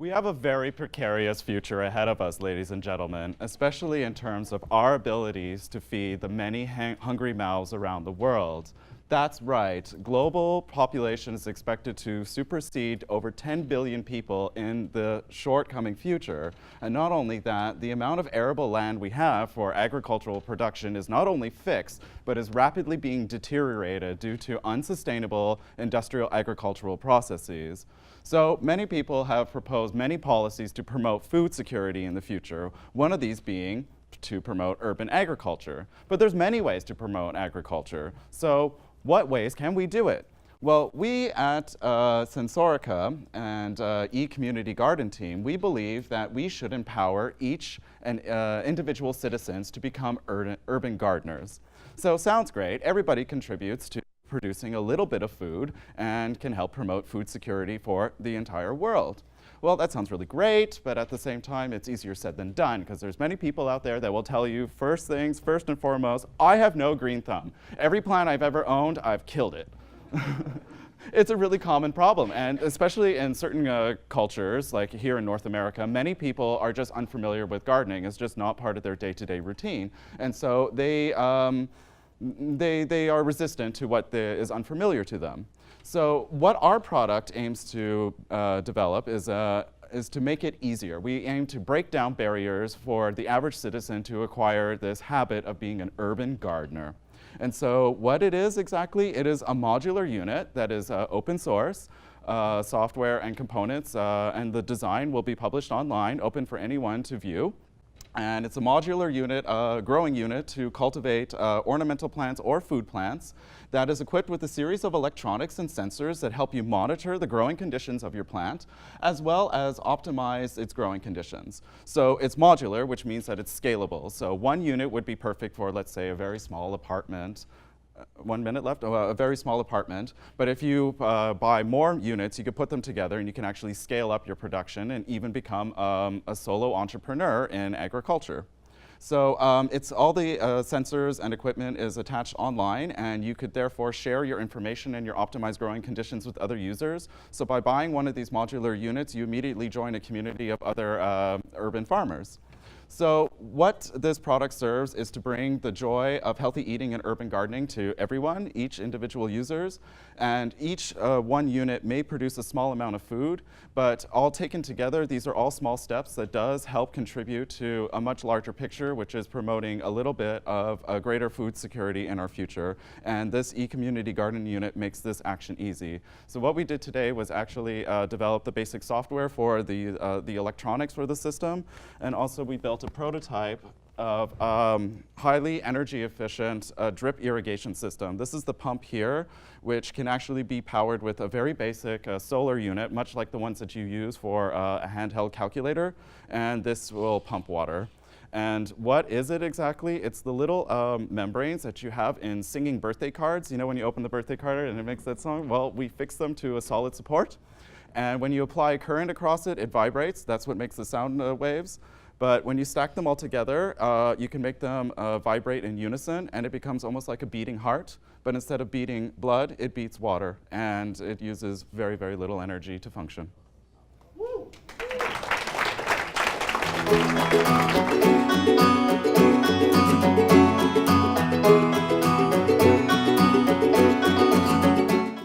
We have a very precarious future ahead of us, ladies and gentlemen, especially in terms of our abilities to feed the many hungry mouths around the world. That's right, global population is expected to supersede over 10 billion people in the short coming future. And not only that, the amount of arable land we have for agricultural production is not only fixed, but is rapidly being deteriorated due to unsustainable industrial agricultural processes. So many people have proposed many policies to promote food security in the future, one of these being to promote urban agriculture. But there's many ways to promote agriculture. So what ways can we do it? Well, we at Sensorica and eCommunity Garden Team, we believe that we should empower each and individual citizens to become urban gardeners. So sounds great. Everybody contributes to producing a little bit of food and can help promote food security for the entire world. Well, that sounds really great, but at the same time, it's easier said than done, because there's many people out there that will tell you, first and foremost, I have no green thumb. Every plant I've ever owned, I've killed it. It's a really common problem, and especially in certain cultures, like here in North America, many people are just unfamiliar with gardening. It's just not part of their day-to-day routine. And so they are resistant to what is unfamiliar to them. So what our product aims to develop is to make it easier. We aim to break down barriers for the average citizen to acquire this habit of being an urban gardener. And so what it is exactly, it is a modular unit that is open source, software and components, and the design will be published online, open for anyone to view. And it's a modular unit, a growing unit to cultivate ornamental plants or food plants that is equipped with a series of electronics and sensors that help you monitor the growing conditions of your plant, as well as optimize its growing conditions. So it's modular, which means that it's scalable. So one unit would be perfect for, let's say, a very small apartment. 1 minute left? Oh, a very small apartment. But if you buy more units, you could put them together and you can actually scale up your production and even become a solo entrepreneur in agriculture. So it's all the sensors and equipment is attached online, and you could therefore share your information and your optimized growing conditions with other users. So by buying one of these modular units, you immediately join a community of other urban farmers. So what this product serves is to bring the joy of healthy eating and urban gardening to everyone, each individual users. And each one unit may produce a small amount of food, but all taken together, these are all small steps that does help contribute to a much larger picture, which is promoting a little bit of a greater food security in our future. And this eCommunity Garden Unit makes this action easy. So what we did today was actually develop the basic software for the electronics for the system, and also we built a prototype of highly energy efficient drip irrigation system. This is the pump here, which can actually be powered with a very basic solar unit, much like the ones that you use for a handheld calculator, and this will pump water. And what is it exactly? It's the little membranes that you have in singing birthday cards. You know when you open the birthday card and it makes that song? Well, we fix them to a solid support. And when you apply current across it, it vibrates. That's what makes the sound waves. But when you stack them all together, you can make them vibrate in unison, and it becomes almost like a beating heart. But instead of beating blood, it beats water, and it uses very, very little energy to function. Woo.